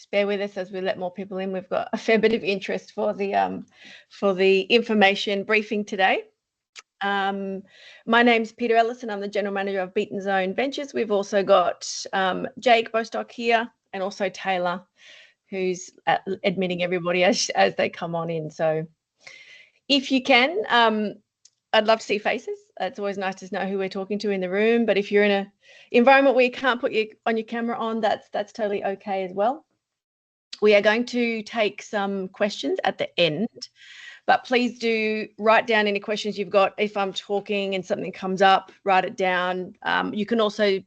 just bear with us as we let more people in. We've got a fair bit of interest for the information briefing today. My name's Peta Ellis and I'm the General Manager of Beaten Zone Ventures. We've also got Jake Bostock here and also Taylor, who's admitting everybody as they come on in. So if you can, I'd love to see faces. It's always nice to know who we're talking to in the room. But if you're in an environment where you can't put your camera on, that's totally okay as well. We are going to take some questions at the end, but please do write down any questions you've got. If I'm talking and something comes up, write it down. You can also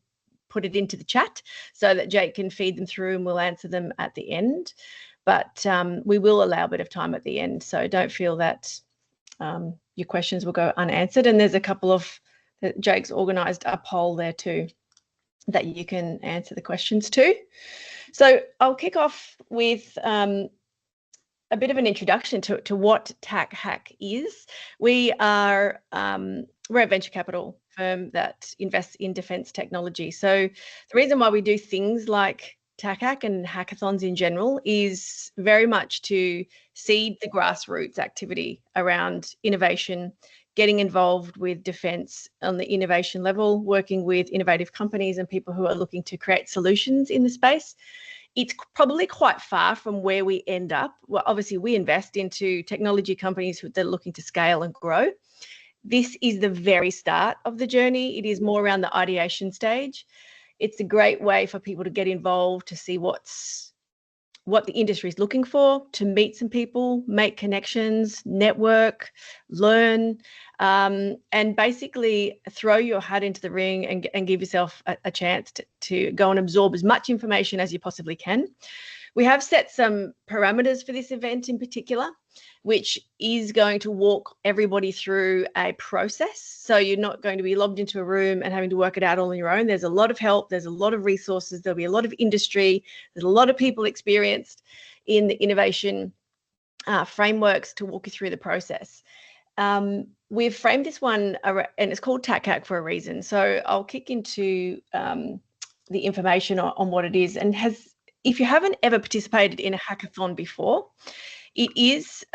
put it into the chat so that Jake can feed them through and we'll answer them at the end. But we will allow a bit of time at the end, so don't feel that your questions will go unanswered. And there's a couple of, Jake's organised a poll there too that you can answer the questions to. So I'll kick off with a bit of an introduction to what TAKHACK is. We're a venture capital firm that invests in defence technology. So the reason why we do things like TAKHACK and hackathons in general is very much to seed the grassroots activity around innovation, getting involved with defence on the innovation level, working with innovative companies and people who are looking to create solutions in the space. It's probably quite far from where we end up. Well, obviously we invest into technology companies that are looking to scale and grow. This is the very start of the journey. It is more around the ideation stage. It's a great way for people to get involved, to see what the industry is looking for, to meet some people, make connections, network, learn, and basically throw your hat into the ring and give yourself a chance to go and absorb as much information as you possibly can. We have set some parameters for this event in particular, which is going to walk everybody through a process. So you're not going to be lobbed into a room and having to work it out all on your own. There's a lot of help. There's a lot of resources. There'll be a lot of industry. There's a lot of people experienced in the innovation frameworks to walk you through the process. We've framed this one, and it's called TAKHACK for a reason. So I'll kick into the information on what it is. And if you haven't ever participated in a hackathon before, it is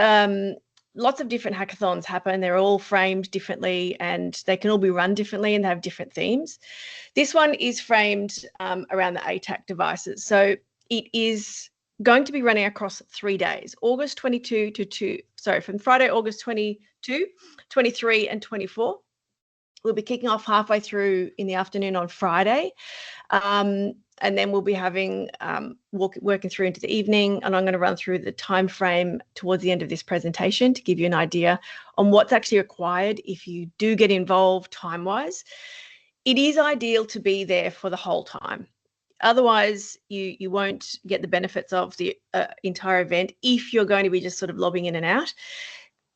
lots of different hackathons happen. They're all framed differently and they can all be run differently and they have different themes. This one is framed around the ATAK devices. So it is going to be running across 3 days, August 22 from Friday, August 22, 23 and 24. We'll be kicking off halfway through in the afternoon on Friday. And then we'll be having working through into the evening, and I'm going to run through the time frame towards the end of this presentation to give you an idea on what's actually required if you do get involved time-wise. It is ideal to be there for the whole time. Otherwise, you won't get the benefits of the entire event if you're going to be just sort of lobbing in and out.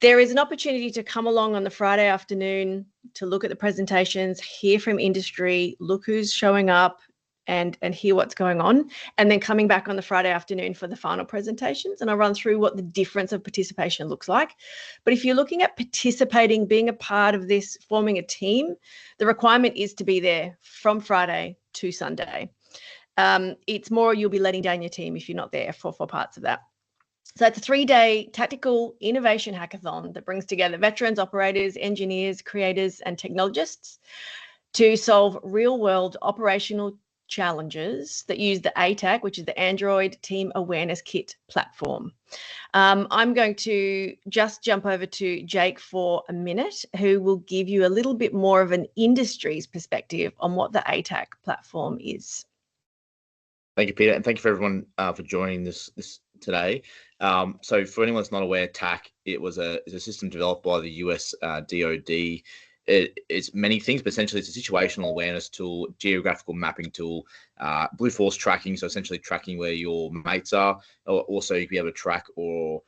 There is an opportunity to come along on the Friday afternoon to look at the presentations, hear from industry, look who's showing up, and hear what's going on, and then coming back on the Friday afternoon for the final presentations. And I'll run through what the difference of participation looks like. But if you're looking at participating, being a part of this, forming a team, the requirement is to be there from Friday to Sunday. It's more you'll be letting down your team if you're not there for parts of that. So it's a 3-day tactical innovation hackathon that brings together veterans, operators, engineers, creators, and technologists to solve real-world operational challenges that use the ATAK, which is the Android Team Awareness Kit platform. I'm going to just jump over to Jake for a minute, who will give you a little bit more of an industry's perspective on what the ATAK platform is. Thank you, Peter, and thank you for everyone for joining this today. So for anyone that's not aware, TAK, is a system developed by the US DoD. It's many things, but essentially it's a situational awareness tool, geographical mapping tool, blue force tracking, so essentially tracking where your mates are. Also, you can be able to track or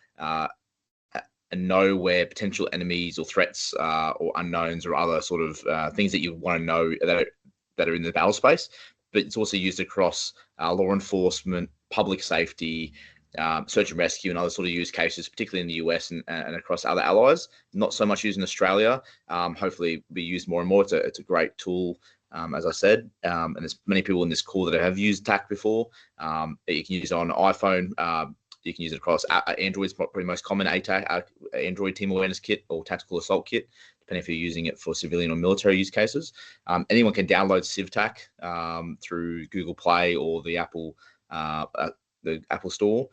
know where potential enemies or threats or unknowns or other sort of things that you want to know that are in the battle space. But it's also used across law enforcement, public safety, search and rescue, and other sort of use cases, particularly in the US and across other allies. Not so much used in Australia. Hopefully be used more and more. It's a great tool as I said, and there's many people in this call that have used TAKHACK before. You can use it on iPhone. You can use it across Android. It's probably most common ATAK, Android Team Awareness Kit or Tactical Assault Kit, depending if you're using it for civilian or military use cases. Anyone can download CivTAK through Google Play or the Apple Store.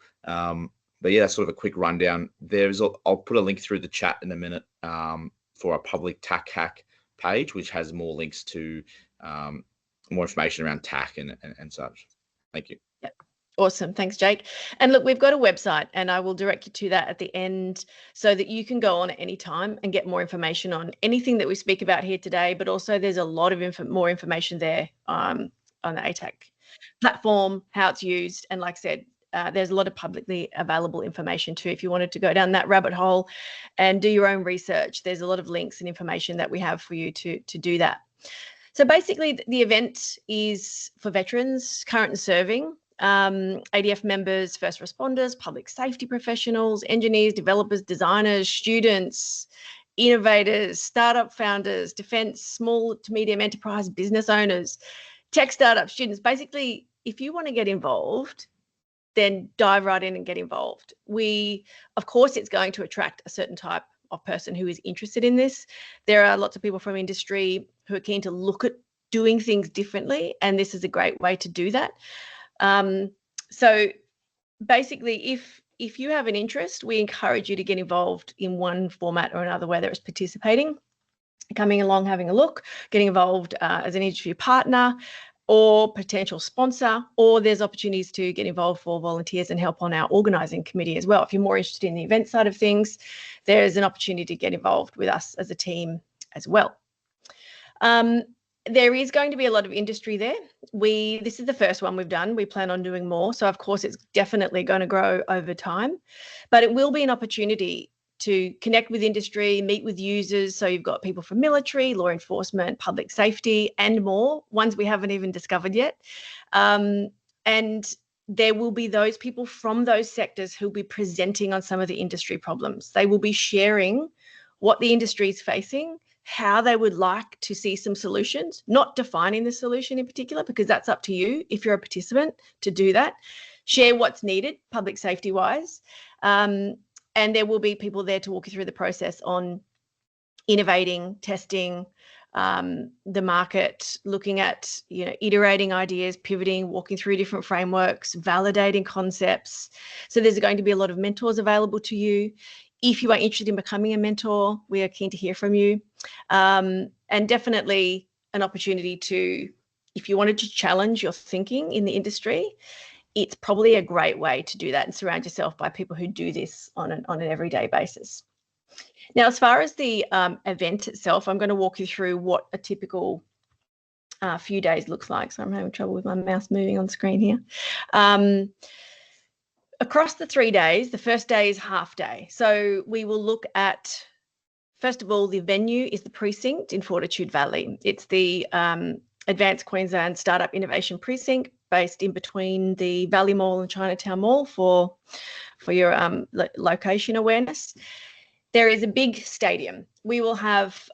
But yeah, that's sort of a quick rundown. I'll put a link through the chat in a minute for a public TAKHACK page, which has more links to more information around TAKHACK and such. Thank you. Yep. Awesome. Thanks, Jake. And look, we've got a website, and I will direct you to that at the end so that you can go on at any time and get more information on anything that we speak about here today. But also there's a lot of more information there on the ATAK platform, how it's used. And like I said, there's a lot of publicly available information too. If you wanted to go down that rabbit hole and do your own research, there's a lot of links and information that we have for you to do that. So basically, the event is for veterans, current and serving, ADF members, first responders, public safety professionals, engineers, developers, designers, students, innovators, startup founders, defense, small to medium enterprise business owners, tech startup students. Basically, if you want to get involved, then dive right in and get involved. Of course, it's going to attract a certain type of person who is interested in this. There are lots of people from industry who are keen to look at doing things differently, and this is a great way to do that. So basically, if you have an interest, we encourage you to get involved in one format or another, whether it's participating, coming along, having a look, getting involved as an industry partner or potential sponsor, or there's opportunities to get involved for volunteers and help on our organising committee as well. If you're more interested in the event side of things, there's an opportunity to get involved with us as a team as well. There is going to be a lot of industry there. This is the first one we've done. We plan on doing more. So of course, it's definitely going to grow over time, but it will be an opportunity to connect with industry, meet with users. So you've got people from military, law enforcement, public safety, and more, ones we haven't even discovered yet. And there will be those people from those sectors who'll be presenting on some of the industry problems. They will be sharing what the industry is facing, how they would like to see some solutions, not defining the solution in particular, because that's up to you if you're a participant to do that. Share what's needed public safety wise. And there will be people there to walk you through the process on innovating, testing the market, looking at, iterating ideas, pivoting, walking through different frameworks, validating concepts. So there's going to be a lot of mentors available to you. If you are interested in becoming a mentor, we are keen to hear from you. And definitely an opportunity to, if you wanted to challenge your thinking in the industry, it's probably a great way to do that and surround yourself by people who do this on an everyday basis. Now, as far as the event itself, I'm going to walk you through what a typical few days looks like. So I'm having trouble with my mouse moving on screen here. Across the 3 days, the first day is half day. So we will look at, first of all, the venue is the precinct in Fortitude Valley. It's the Advanced Queensland Startup Innovation Precinct, based in between the Valley Mall and Chinatown Mall for your location awareness. There is a big stadium. We will have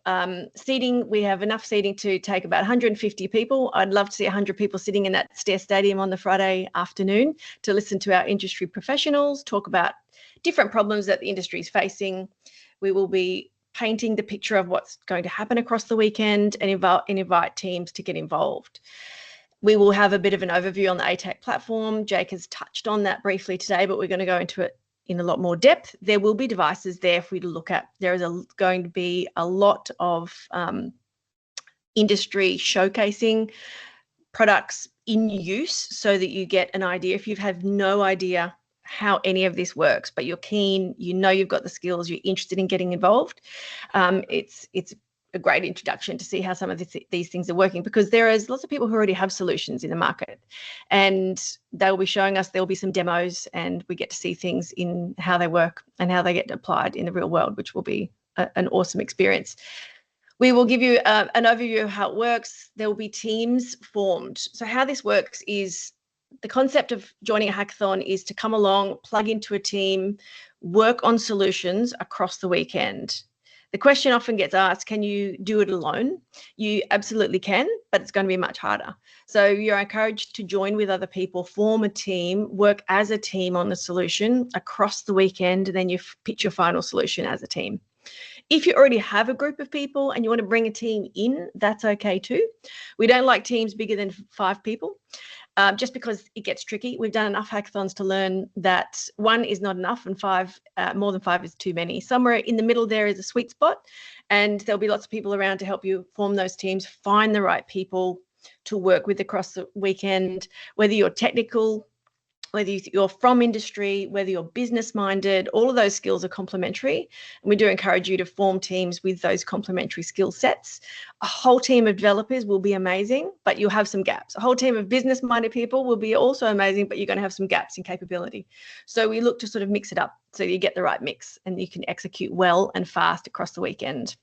seating. We have enough seating to take about 150 people. I'd love to see 100 people sitting in that Stair Stadium on the Friday afternoon to listen to our industry professionals talk about different problems that the industry is facing. We will be painting the picture of what's going to happen across the weekend and invite teams to get involved. We will have a bit of an overview on the ATAK platform. Jake has touched on that briefly today, but we're going to go into it in a lot more depth. There will be devices there for you to look at. There is going to be a lot of industry showcasing products in use so that you get an idea. If you have no idea how any of this works, but you're keen, you've got the skills, you're interested in getting involved, it's a great introduction to see how some of these things are working, because there is lots of people who already have solutions in the market, and they'll be showing us. There'll be some demos, and we get to see things in how they work and how they get applied in the real world, which will be an awesome experience. We will give you an overview of how it works. There will be teams formed. So how this works is, the concept of joining a hackathon is to come along, plug into a team, work on solutions across the weekend. The question often gets asked, can you do it alone? You absolutely can, but it's going to be much harder. So you're encouraged to join with other people, form a team, work as a team on the solution across the weekend, and then you pitch your final solution as a team. If you already have a group of people and you want to bring a team in, that's okay too. We don't like teams bigger than 5 people. Just because it gets tricky. We've done enough hackathons to learn that 1 is not enough and 5, more than 5 is too many. Somewhere in the middle there is a sweet spot, and there'll be lots of people around to help you form those teams, find the right people to work with across the weekend, whether you're technical, whether you're from industry, whether you're business minded, all of those skills are complementary. And we do encourage you to form teams with those complementary skill sets. A whole team of developers will be amazing, but you'll have some gaps. A whole team of business minded people will be also amazing, but you're going to have some gaps in capability. So we look to sort of mix it up so you get the right mix and you can execute well and fast across the weekend.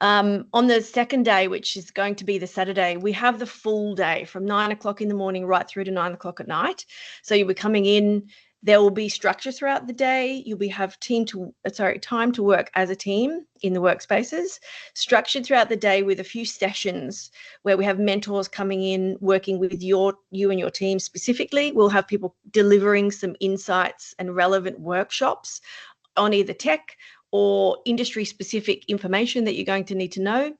On the second day, which is going to be the Saturday, we have the full day from 9 o'clock in the morning right through to 9 o'clock at night. So you'll be coming in. There will be structure throughout the day. You'll have time to work as a team in the workspaces, structured throughout the day with a few sessions where we have mentors coming in, working with you and your team specifically. We'll have people delivering some insights and relevant workshops on either tech or industry-specific information that you're going to need to know.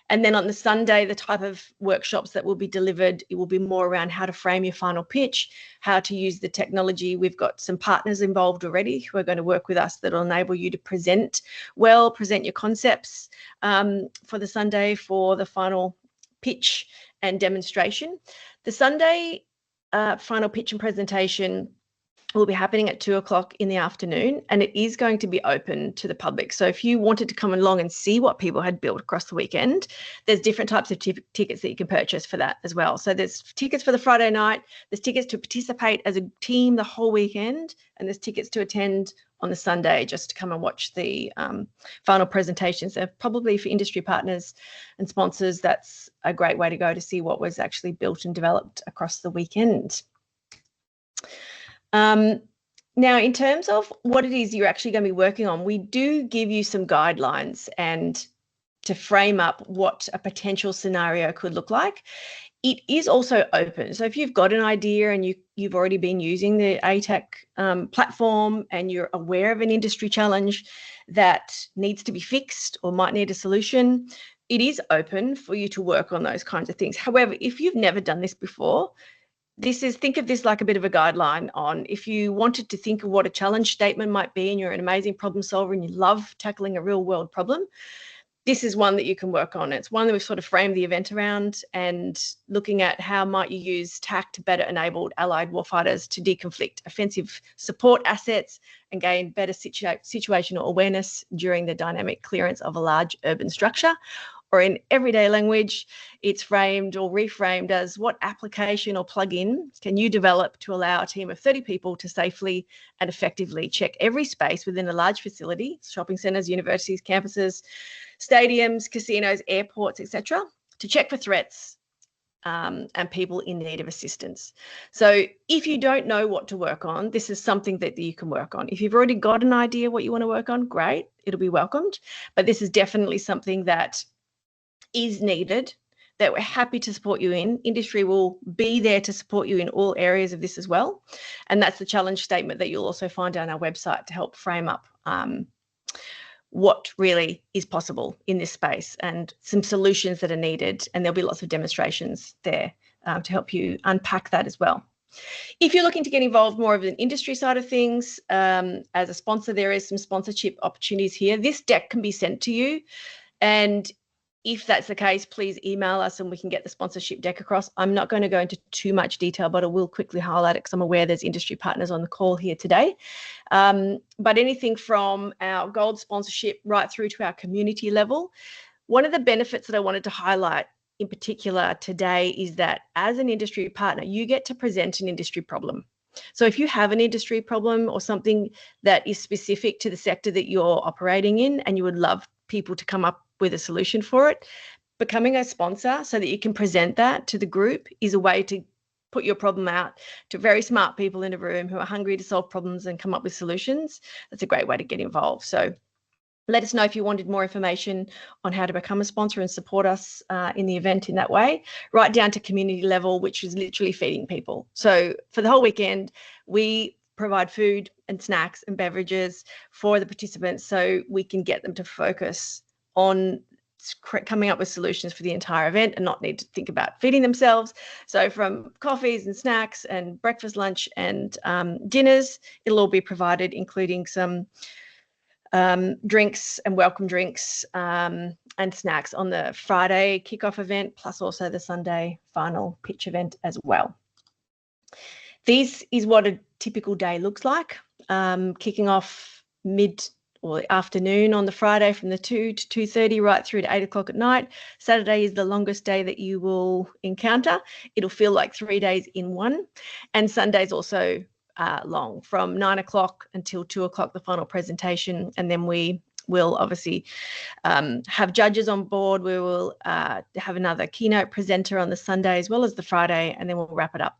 And then on the Sunday, the type of workshops that will be delivered, it will be more around how to frame your final pitch, how to use the technology. We've got some partners involved already who are going to work with us that will enable you to present your concepts for the Sunday for the final pitch and demonstration. The Sunday final pitch and presentation will be happening at 2 o'clock in the afternoon, and it is going to be open to the public. So if you wanted to come along and see what people had built across the weekend, there's different types of tickets that you can purchase for that as well. So there's tickets for the Friday night, there's tickets to participate as a team the whole weekend, and there's tickets to attend on the Sunday just to come and watch the final presentations. So probably for industry partners and sponsors, that's a great way to go to see what was actually built and developed across the weekend. Now, in terms of what it is you're actually going to be working on, we do give you some guidelines and to frame up what a potential scenario could look like. It is also open. So if you've got an idea and you've already been using the TAKHACK platform and you're aware of an industry challenge that needs to be fixed or might need a solution, it is open for you to work on those kinds of things. However, if you've never done this before, think of this like a bit of a guideline on if you wanted to think of what a challenge statement might be and you're an amazing problem solver and you love tackling a real world problem, this is one that you can work on. It's one that we've sort of framed the event around and looking at how might you use TAKHACK to better enable allied warfighters to deconflict offensive support assets and gain better situational awareness during the dynamic clearance of a large urban structure. Or in everyday language, it's framed or reframed as what application or plugin can you develop to allow a team of 30 people to safely and effectively check every space within a large facility, shopping centres, universities, campuses, stadiums, casinos, airports, etc., to check for threats and people in need of assistance. So if you don't know what to work on, this is something that you can work on. If you've already got an idea what you want to work on, great, it'll be welcomed. But this is definitely something that is needed, that we're happy to support you in. Industry will be there to support you in all areas of this as well. And that's the challenge statement that you'll also find on our website to help frame up what really is possible in this space and some solutions that are needed. And there'll be lots of demonstrations there to help you unpack that as well. If you're looking to get involved more of an industry side of things, as a sponsor, there is some sponsorship opportunities here. This deck can be sent to you, and if that's the case, please email us and we can get the sponsorship deck across. I'm not going to go into too much detail, but I will quickly highlight it because I'm aware there's industry partners on the call here today. But anything from our gold sponsorship right through to our community level. One of the benefits that I wanted to highlight in particular today is that as an industry partner, you get to present an industry problem. So if you have an industry problem or something that is specific to the sector that you're operating in and you would love people to come up with a solution for it, becoming a sponsor so that you can present that to the group is a way to put your problem out to very smart people in a room who are hungry to solve problems and come up with solutions. That's a great way to get involved. So Let us know if you wanted more information on how to become a sponsor and support us in the event in that way, right down to community level, which is literally feeding people. So for the whole weekend, we provide food and snacks and beverages for the participants so we can get them to focus on coming up with solutions for the entire event and not need to think about feeding themselves. So from coffees and snacks and breakfast, lunch and dinners, it'll all be provided, including some drinks and welcome drinks and snacks on the Friday kickoff event, plus also the Sunday final pitch event as well. This is what a typical day looks like, kicking off mid or afternoon on the Friday from the 2 to 2:30 right through to 8 o'clock at night. Saturday is the longest day that you will encounter. It'll feel like 3 days in one. And Sunday's also long, from 9 o'clock until 2 o'clock, the final presentation. And then we will obviously have judges on board. We will have another keynote presenter on the Sunday as well as the Friday, and then we'll wrap it up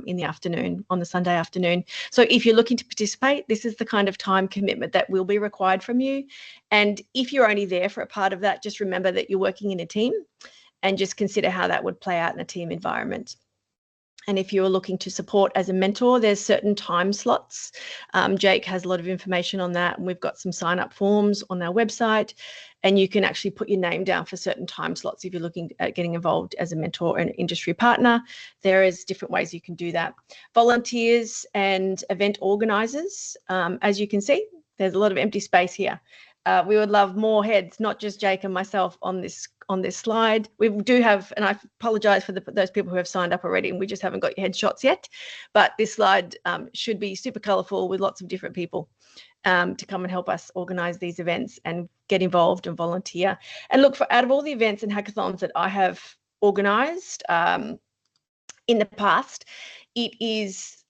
in the afternoon, on the Sunday afternoon. So if you're looking to participate, this is the kind of time commitment that will be required from you. And if you're only there for a part of that, just remember that you're working in a team and just consider how that would play out in a team environment. And if you're looking to support as a mentor, there's certain time slots. Jake has a lot of information on that, and we've got some sign-up forms on our website, and you can actually put your name down for certain time slots if you're looking at getting involved as a mentor and industry partner. There is different ways you can do that. Volunteers and event organisers, as you can see, there's a lot of empty space here. We would love more heads, not just Jake and myself on this slide. We do have, and I apologise for those people who have signed up already, and we just haven't got your headshots yet. But this slide should be super colourful with lots of different people to come and help us organise these events and get involved and volunteer. And look, out of all the events and hackathons that I have organised in the past, it is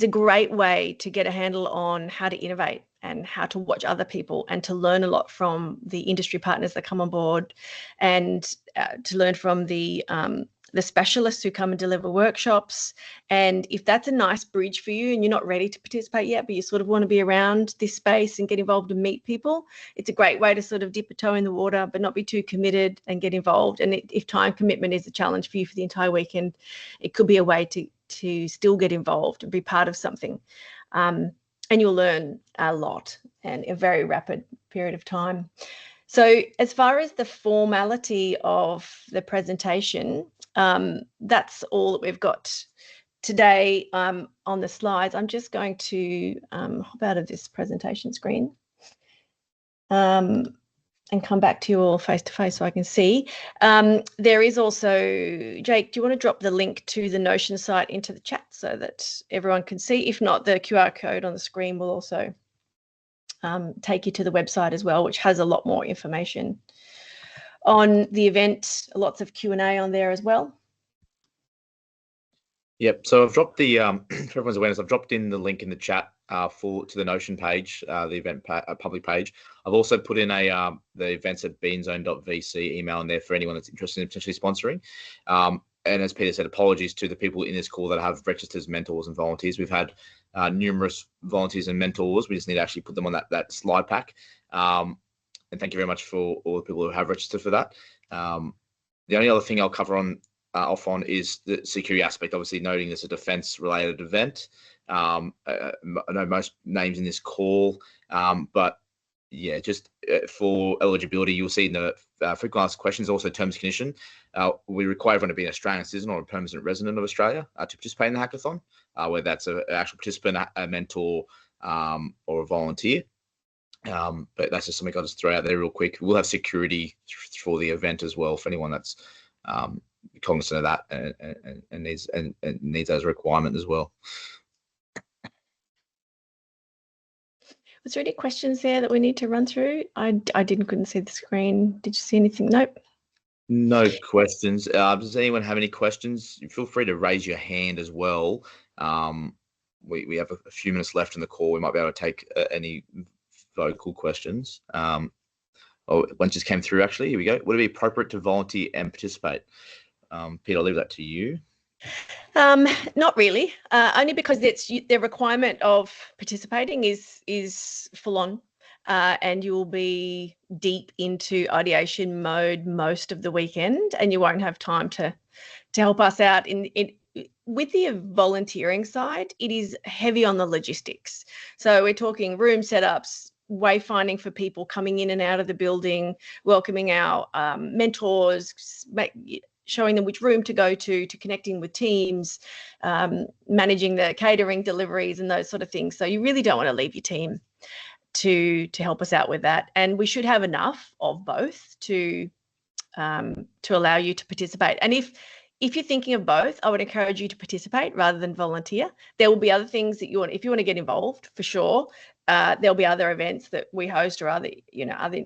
a great way to get a handle on how to innovate and how to watch other people and to learn a lot from the industry partners that come on board, and to learn from the specialists who come and deliver workshops. And if that's a nice bridge for you and you're not ready to participate yet, but you sort of want to be around this space and get involved and meet people, it's a great way to sort of dip a toe in the water but not be too committed and get involved. And if time commitment is a challenge for you for the entire weekend, it could be a way to still get involved and be part of something. And you'll learn a lot and a very rapid period of time. So as far as the formality of the presentation, that's all that we've got today on the slides. I'm just going to hop out of this presentation screen and come back to you all face to face so I can see. There is also, Jake, do you want to drop the link to the Notion site into the chat so that everyone can see? If not, the QR code on the screen will also take you to the website as well, which has a lot more information on the event, lots of Q&A on there as well. Yep. So I've dropped the for everyone's awareness, I've dropped in the link in the chat to the Notion page, the event public page. I've also put in the events at beanzone.vc email in there for anyone that's interested in potentially sponsoring. And as Peter said, apologies to the people in this call that have registered as mentors and volunteers. We've had numerous volunteers and mentors. We just need to actually put them on that slide pack. And thank you very much for all the people who have registered for that. The only other thing I'll cover off on is the security aspect, obviously noting this is a defense related event. I know most names in this call, but yeah, just for eligibility, you'll see in the frequent asked questions, also terms and condition. We require everyone to be an Australian citizen or a permanent resident of Australia to participate in the hackathon, whether that's an actual participant, a mentor, or a volunteer. But that's just something I'll just throw out there real quick. We'll have security for the event as well for anyone that's cognizant of that and needs those requirements as well. Was there any questions there that we need to run through? I couldn't see the screen. Did you see anything? Nope. No questions. Does anyone have any questions? Feel free to raise your hand as well. We have a few minutes left in the call. We might be able to take any vocal questions. One just came through actually. Here we go. Would it be appropriate to volunteer and participate? Peter, I'll leave that to you. Not really, only because the requirement of participating is full on. and you'll be deep into ideation mode most of the weekend, and you won't have time to help us out with the volunteering side. It is heavy on the logistics. So we're talking room setups, wayfinding for people coming in and out of the building, welcoming our mentors, showing them which room to go to connecting with teams, managing the catering deliveries and those sort of things. So you really don't want to leave your team to help us out with that. And we should have enough of both to allow you to participate. And if you're thinking of both, I would encourage you to participate rather than volunteer. There will be other things that if you want to get involved, for sure. There'll be other events that we host or other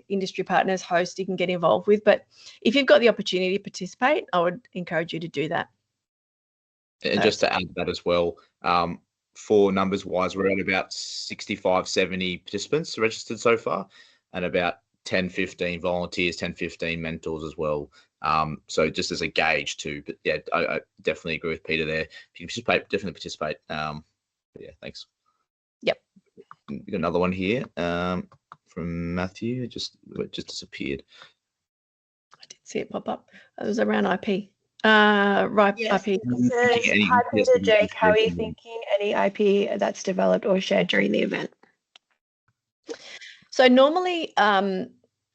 industry partners host you can get involved with. But if you've got the opportunity to participate, I would encourage you to do that. And just to add to that as well, for numbers wise, we're at about 65, 70 participants registered so far, and about 10, 15 volunteers, 10, 15 mentors as well. So just as a gauge too, but yeah, I definitely agree with Peter there. If you participate, definitely participate. Yeah, thanks. Yep. We got another one here from Matthew. It just disappeared. I did see it pop up. It was around IP. Right, yes. IP. It says, hi Peter, Jake, how are you thinking? Any IP that's developed or shared during the event? So normally,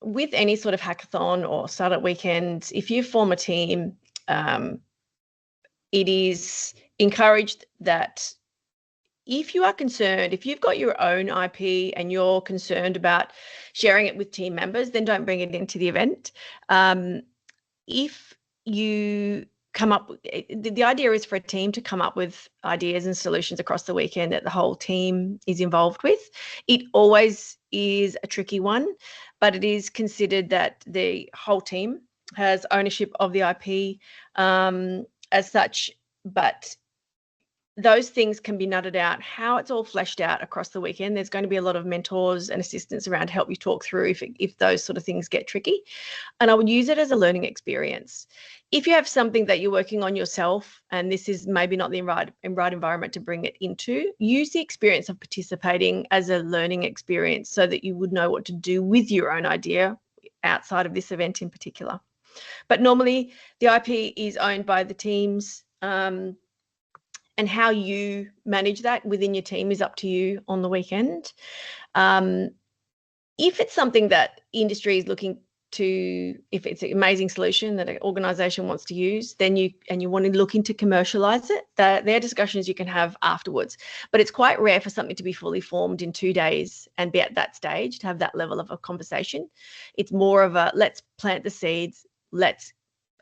with any sort of hackathon or startup weekend, if you form a team, it is encouraged that if you are concerned, if you've got your own IP and you're concerned about sharing it with team members, then don't bring it into the event. If you come up, the idea is for a team to come up with ideas and solutions across the weekend that the whole team is involved with. It always is a tricky one, but it is considered that the whole team has ownership of the IP as such, but those things can be nutted out. How it's all fleshed out across the weekend, there's going to be a lot of mentors and assistants around to help you talk through if those sort of things get tricky. And I would use it as a learning experience. If you have something that you're working on yourself, and this is maybe not the right environment to bring it into, use the experience of participating as a learning experience so that you would know what to do with your own idea outside of this event in particular. But normally the IP is owned by the teams, and how you manage that within your team is up to you on the weekend. If it's something that industry is looking to, if it's an amazing solution that an organisation wants to use, then you want to look into commercialise it, they're discussions you can have afterwards. But it's quite rare for something to be fully formed in 2 days and be at that stage to have that level of a conversation. It's more of a let's plant the seeds, let's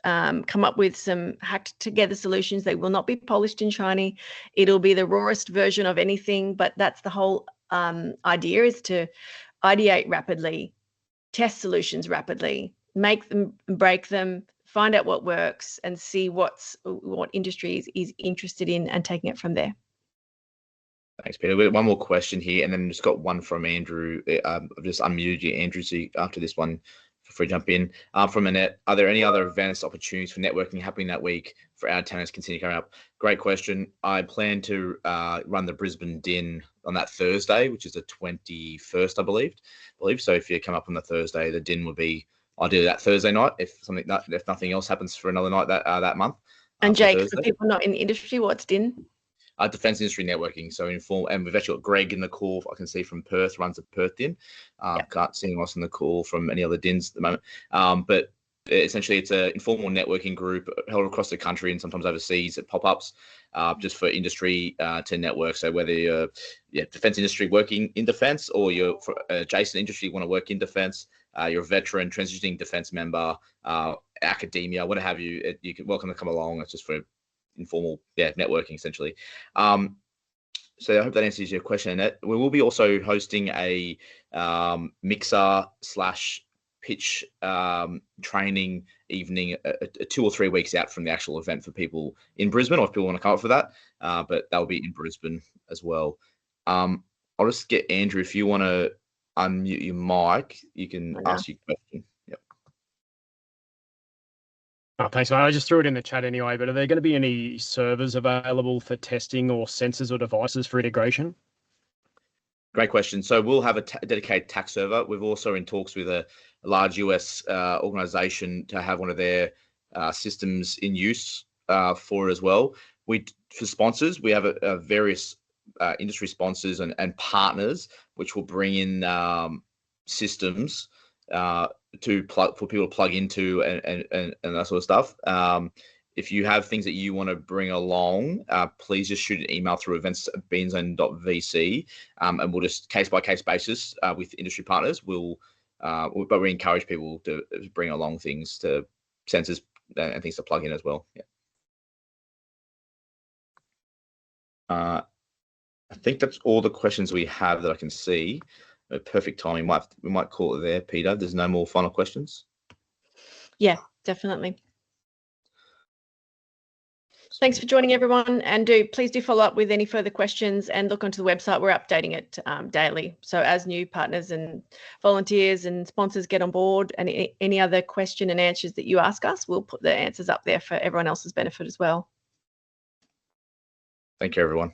come up with some hacked together solutions. They will not be polished and shiny. It'll be the rawest version of anything, but that's the whole idea, is to ideate rapidly, test solutions rapidly, make them, break them, find out what works, and see what industry is interested in and taking it from there. Thanks, Peter. We've got one more question here, and then just got one from Andrew. I've just unmuted you, Andrew, so after this one, feel free to jump in. From Annette, are there any other events, opportunities for networking happening that week for our tenants continue coming up? Great question. I plan to run the Brisbane DIN on that Thursday, which is the 21st, I believe. So if you come up on the Thursday, the DIN would be ideally that Thursday night, if nothing else happens for another night that month. And Jake, for people not in the industry, what's DIN? Defence industry networking. So and we've actually got Greg in the call, I can see from Perth, runs a Perth DIN. Can't see anyone else in the call from any other DINs at the moment. But essentially it's an informal networking group held across the country and sometimes overseas at pop-ups, just for industry to network. So whether you're defence industry working in defence, or you're for adjacent industry, you want to work in defence, you're a veteran, transitioning defence member, academia, what have you, you're welcome to come along. It's just for informal networking essentially. So I hope that answers your question, Annette. We will be also hosting a mixer / pitch training evening 2 or 3 weeks out from the actual event for people in Brisbane, or if people want to come up for that, but that'll be in Brisbane as well. I'll just get Andrew, if you want to unmute your mic, you can ask your question. Yep. Oh, thanks, mate. I just threw it in the chat anyway, but are there going to be any servers available for testing or sensors or devices for integration? Great question. So we'll have a dedicated tax server. We've also in talks with a large US organization to have one of their systems in use for it as well. For sponsors, we have various industry sponsors and partners, which will bring in systems for people to plug into and that sort of stuff. If you have things that you want to bring along, please just shoot an email through events@beatonzone.vc, and we'll just case by case basis with industry partners. But we encourage people to bring along things to sensors and things to plug in as well. Yeah. I think that's all the questions we have that I can see. Perfect timing. We might call it there, Peter. There's no more final questions. Yeah, definitely. Thanks for joining, everyone, and please do follow up with any further questions and look onto the website. We're updating it daily. So as new partners and volunteers and sponsors get on board, and any other question and answers that you ask us, we'll put the answers up there for everyone else's benefit as well. Thank you, everyone.